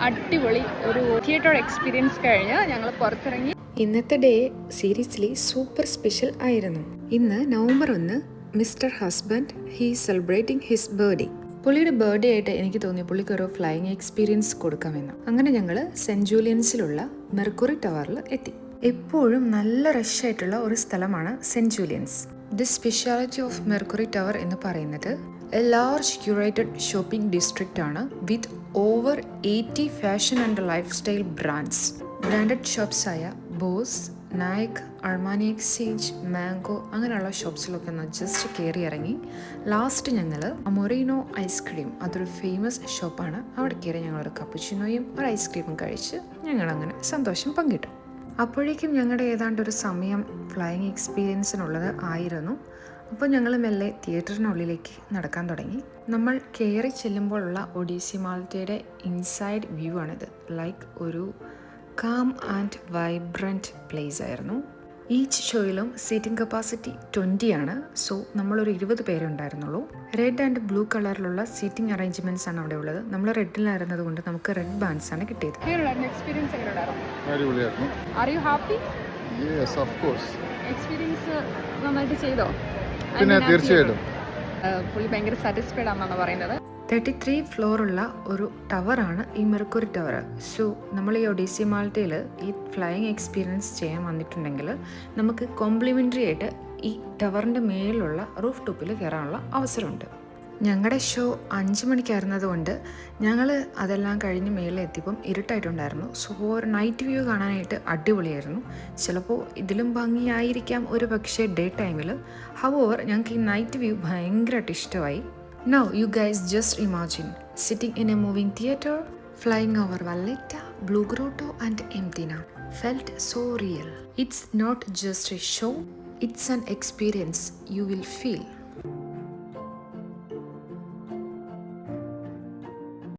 അടിപൊളി ഒരു theatre experience കഴിഞ്ഞ് ഞങ്ങൾ പുറത്തിറങ്ങി. ഇന്നത്തെ ഡേ സീരിയസ്ലി സൂപ്പർ സ്പെഷ്യൽ ആയിരുന്നു. ഇന്ന് November 1 mister husband he celebrating his birthday. പുള്ളിയുടെ ബർത്ത്ഡേ ആയിട്ട് എനിക്ക് തോന്നി പുള്ളിക്ക് ഒരു ഫ്ലൈയിങ് എക്സ്പീരിയൻസ് കൊടുക്കാമെന്ന്. അങ്ങനെ ഞങ്ങൾ സെൻറ്റ് ജൂലിയൻസിലുള്ള മെർക്കുറി ടവറിൽ എത്തി. എപ്പോഴും നല്ല റഷ് ആയിട്ടുള്ള ഒരു സ്ഥലമാണ് Saint Julian's. The speciality of Mercury Tower എന്ന് പറയുന്നത് a large curated shopping district ആണ് with over 80 fashion and lifestyle brands. Branded shops ആയ Boss, Nike, Armani Exchange, Mango അങ്ങനെയുള്ള ഷോപ്സിലൊക്കെ ഒന്ന് ജസ്റ്റ് കയറി ഇറങ്ങി ലാസ്റ്റ് ഞങ്ങൾ മൊറീനോ ഐസ്ക്രീം, അതൊരു ഫേമസ് ഷോപ്പാണ്, അവിടെ കയറി ഞങ്ങളൊരു കപ്പുച്ചിനോയും ഒരു ഐസ്ക്രീമും കഴിച്ച് ഞങ്ങളങ്ങനെ സന്തോഷം പങ്കിട്ടു. അപ്പോഴേക്കും ഞങ്ങളുടെ ഏതാണ്ട് ഒരു സമയം ഫ്ലൈയിങ് എക്സ്പീരിയൻസിനുള്ളത് ആയിരുന്നു. അപ്പോൾ ഞങ്ങൾ മെല്ലെ തിയേറ്ററിനുള്ളിലേക്ക് നടക്കാൻ തുടങ്ങി. നമ്മൾ കയറി ചെല്ലുമ്പോഴുള്ള ഒഡീസി മാൾട്ടയുടെ ഇൻസൈഡ് വ്യൂ ആണിത്. ലൈക്ക് ഒരു കാം ആൻഡ് വൈബ്രൻറ്റ് പ്ലേസ് ആയിരുന്നു. ഈച്ച് ഷോയിലും സീറ്റിംഗ് കപ്പാസിറ്റി 20 ആണ്. സോ നമ്മളൊരു 20 പേരെ ഉണ്ടായിരുന്നുള്ളൂ. റെഡ് ആൻഡ് ബ്ലൂ കളറിലുള്ള സീറ്റിംഗ് അറേഞ്ച്മെന്റ്സ് ആണ് അവിടെ ഉള്ളത്. നമ്മൾ റെഡിലായിരുന്നത് കൊണ്ട് നമുക്ക് റെഡ് ബാൻഡ്സ് ആണ് കിട്ടിയത്. എക്സ്പീരിയൻസ് അടിപൊളിയായിരുന്നു. Are you happy? Yes, of course. Experience നന്നായിട്ട് ചെയ്തോ? പിന്നെ തീർച്ചയായിട്ടും. പുള്ളി ഭയങ്കര സാറ്റിസ്ഫൈഡ് ആണെന്നാണ് പറയുന്നത്. 33 ഫ്ലോറുള്ള ഒരു ടവറാണ് ഈ മെർക്കുറി ടവർ. സോ നമ്മൾ ഈ ഒഡീസി മാൾട്ടയിൽ ഈ ഫ്ലൈയിങ് എക്സ്പീരിയൻസ് ചെയ്യാൻ വന്നിട്ടുണ്ടെങ്കിൽ നമുക്ക് കോംപ്ലിമെൻ്ററി ആയിട്ട് ഈ ടവറിൻ്റെ മേലുള്ള റൂഫ് ടോപ്പിൽ കയറാനുള്ള അവസരമുണ്ട്. ഞങ്ങളുടെ ഷോ 5 മണിക്കായിരുന്നത് കൊണ്ട് ഞങ്ങൾ അതെല്ലാം കഴിഞ്ഞ് മേലെ എത്തിയപ്പം ഇരുട്ടായിട്ടുണ്ടായിരുന്നു. സോ ഒരു നൈറ്റ് വ്യൂ കാണാനായിട്ട് അടിപൊളിയായിരുന്നു. ചിലപ്പോൾ ഇതിലും ഭംഗിയായിരിക്കാം ഒരു പക്ഷേ ഡേ ടൈമിൽ. ഹവോവർ ഞങ്ങൾക്ക് ഈ നൈറ്റ് വ്യൂ ഭയങ്കരമായിട്ട് ഇഷ്ടമായി. Now you guys just imagine sitting in a moving theater, flying over Valletta, Blue Grotto and Emtina. Felt so real. It's not just a show, it's an experience you will feel.